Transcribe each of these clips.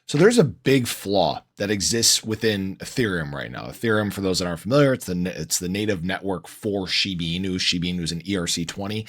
So there's a big flaw that exists within Ethereum right now. Ethereum, for those that aren't familiar, it's the native network for Shiba Inu. Shiba Inu is an ERC20.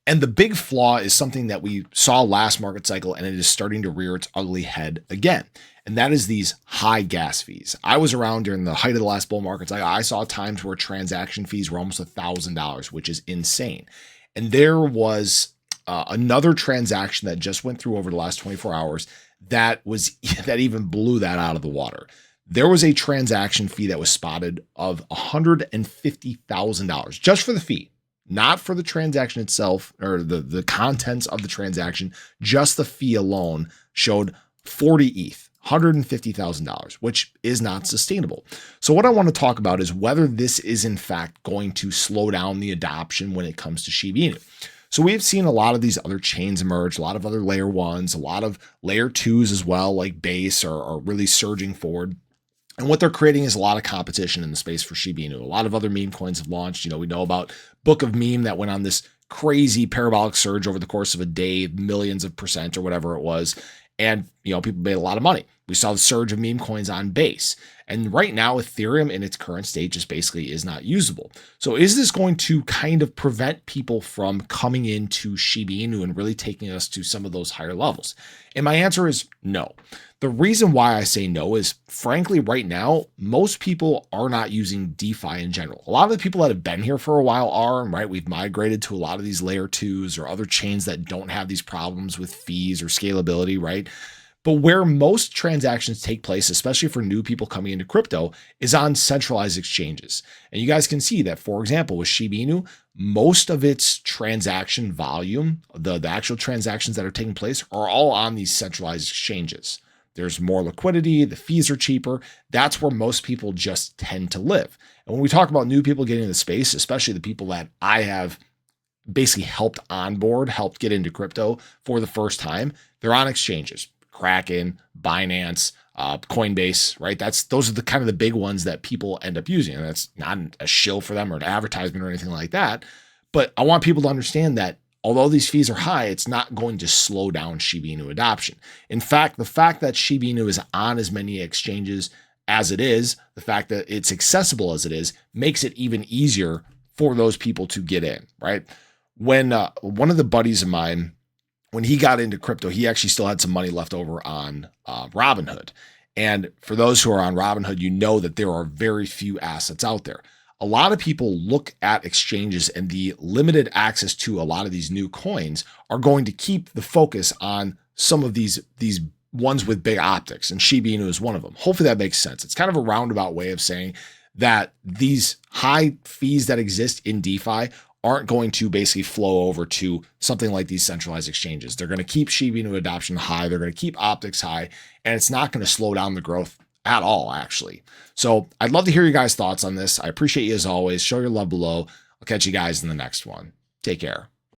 And the big flaw is something that we saw last market cycle, and it is starting to rear its ugly head again. And that is these high gas fees. I was around during the height of the last bull markets. I saw times where transaction fees were almost $1,000, which is insane. And there was another transaction that just went through over the last 24 hours that even blew that out of the water. There was a transaction fee that was spotted of $150,000 just for the fee, not for the transaction itself or the contents of the transaction. Just the fee alone showed 40 ETH, $150,000, which is not sustainable. So what I want to talk about is whether this is in fact going to slow down the adoption when it comes to Shiba Inu. So we've seen a lot of these other chains emerge, a lot of other layer ones, a lot of layer twos as well, like Base are really surging forward. And what they're creating is a lot of competition in the space for Shiba Inu. A lot of other meme coins have launched. We know about Book of Meme that went on this crazy parabolic surge over the course of a day, millions of percent or whatever it was. And, people made a lot of money. We saw the surge of meme coins on Base. And right now, Ethereum in its current state just basically is not usable. So is this going to kind of prevent people from coming into Shiba Inu and really taking us to some of those higher levels? And my answer is no. The reason why I say no is, frankly, right now, most people are not using DeFi in general. A lot of the people that have been here for a while are, right? We've migrated to a lot of these layer twos or other chains that don't have these problems with fees or scalability, right? But where most transactions take place, especially for new people coming into crypto, is on centralized exchanges. And you guys can see that, for example, with Shiba Inu, most of its transaction volume, the actual transactions that are taking place, are all on these centralized exchanges. There's more liquidity, the fees are cheaper. That's where most people just tend to live. And when we talk about new people getting into the space, especially the people that I have basically helped onboard, helped get into crypto for the first time, they're on exchanges. Kraken, Binance, Coinbase, right? Those are the kind of the big ones that people end up using. And that's not a shill for them or an advertisement or anything like that. But I want people to understand that although these fees are high, it's not going to slow down Shiba Inu adoption. In fact, the fact that Shiba Inu is on as many exchanges as it is, the fact that it's accessible as it is, makes it even easier for those people to get in, right? When one of the buddies of mine, when he got into crypto, he actually still had some money left over on Robinhood. And for those who are on Robinhood, you know that there are very few assets out there. A lot of people look at exchanges and the limited access to a lot of these new coins are going to keep the focus on some of these ones with big optics, and Shiba Inu is one of them. Hopefully that makes sense. It's kind of a roundabout way of saying that these high fees that exist in DeFi aren't going to basically flow over to something like these centralized exchanges. They're going to keep Shiba Inu adoption high. They're going to keep optics high, and it's not going to slow down the growth at all, actually. So I'd love to hear your guys' thoughts on this. I appreciate you as always. Show your love below. I'll catch you guys in the next one. Take care.